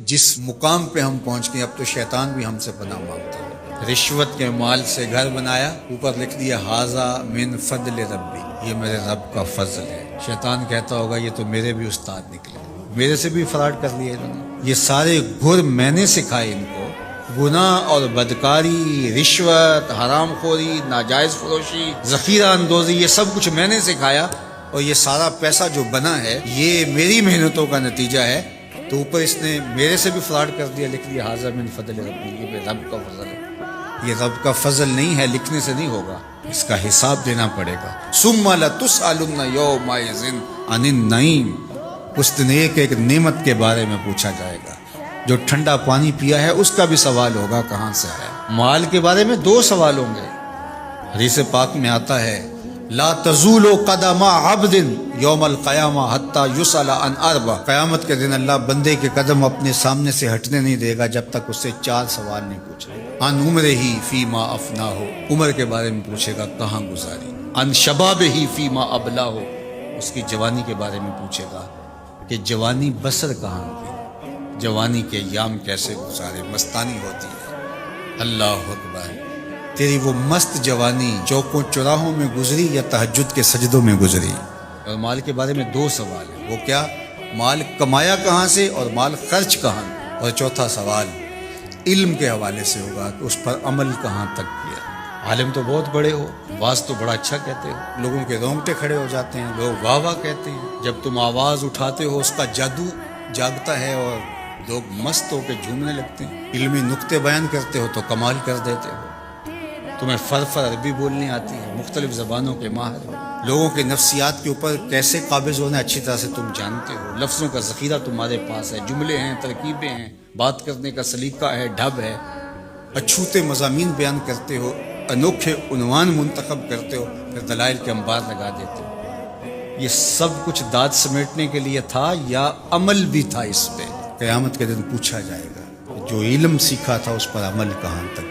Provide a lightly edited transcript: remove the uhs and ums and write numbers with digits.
جس مقام پہ ہم پہنچ گئے اب تو شیطان بھی ہم سے پناہ مانگتا ہے۔ رشوت کے مال سے گھر بنایا، اوپر لکھ دیا ھذا من فضل ربی، یہ میرے رب کا فضل ہے۔ شیطان کہتا ہوگا یہ تو میرے بھی استاد نکلے، میرے سے بھی فراڈ کر لیا انہوں نے، یہ سارے گر میں نے سکھائے ان کو، گناہ اور بدکاری، رشوت، حرام خوری، ناجائز فروشی، ذخیرہ اندوزی، یہ سب کچھ میں نے سکھایا، اور یہ سارا پیسہ جو بنا ہے یہ میری محنتوں کا نتیجہ ہے۔ تو اوپر اس نے میرے سے بھی فراڈ کر دیا، لکھ دیا ھذا من فضل ربی، یہ میرے رب کا فضل ہے۔ یہ رب کا فضل نہیں ہے، لکھنے سے نہیں ہوگا، اس کا حساب دینا پڑے گا۔ ثم لتسألن یومئذ عن النعیم، اس دن ایک نعمت کے بارے میں پوچھا جائے گا۔ جو ٹھنڈا پانی پیا ہے اس کا بھی سوال ہوگا کہاں سے ہے۔ مال کے بارے میں 2 سوال ہوں گے۔ حدیث پاک میں آتا ہے لا تزول قدم عبد یوم القیامہ حتی یسأل عن 4، قیامت کے دن اللہ بندے کے قدم اپنے سامنے سے ہٹنے نہیں دے گا جب تک اس سے 4 سوال نہیں پوچھے۔ عن عمرہ فیما افناہ، عمر کے بارے میں پوچھے گا کہاں گزاری۔ عن شبابہ فیما ابلاہ، اس کی جوانی کے بارے میں پوچھے گا کہ جوانی بسر کہاں کی، جوانی کے ایام کیسے گزارے، مستانی ہوتی ہے۔ اللہ اکبر، تیری وہ مست جوانی چوکوں چوراہوں میں گزری یا تہجد کے سجدوں میں گزری؟ اور مال کے بارے میں 2 سوال ہیں، وہ کیا؟ مال کمایا کہاں سے اور مال خرچ کہاں؟ اور چوتھا سوال علم کے حوالے سے ہوگا کہ اس پر عمل کہاں تک کیا۔ عالم تو بہت بڑے ہو، آواز تو بڑا اچھا کہتے ہو، لوگوں کے رونگٹے کھڑے ہو جاتے ہیں، لوگ واہ واہ کہتے ہیں، جب تم آواز اٹھاتے ہو اس کا جادو جاگتا ہے اور لوگ مست ہو کے جھومنے لگتے ہیں، علمی نکتے بیان کرتے ہو تو کمال کر دیتے ہو، تمہیں فر عربی بولنی آتی ہے، مختلف زبانوں کے ماہر ہو، لوگوں کے نفسیات کے اوپر کیسے قابض ہونا اچھی طرح سے تم جانتے ہو، لفظوں کا ذخیرہ تمہارے پاس ہے، جملے ہیں، ترکیبیں ہیں، بات کرنے کا سلیقہ ہے، ڈھب ہے، اچھوتے مضامین بیان کرتے ہو، انوکھے عنوان منتخب کرتے ہو، پھر دلائل کے انبار لگا دیتے ہو۔ یہ سب کچھ داد سمیٹنے کے لیے تھا یا عمل بھی تھا اس پہ؟ قیامت کے دن پوچھا جائے گا جو علم سیکھا تھا اس پر عمل کہاں تک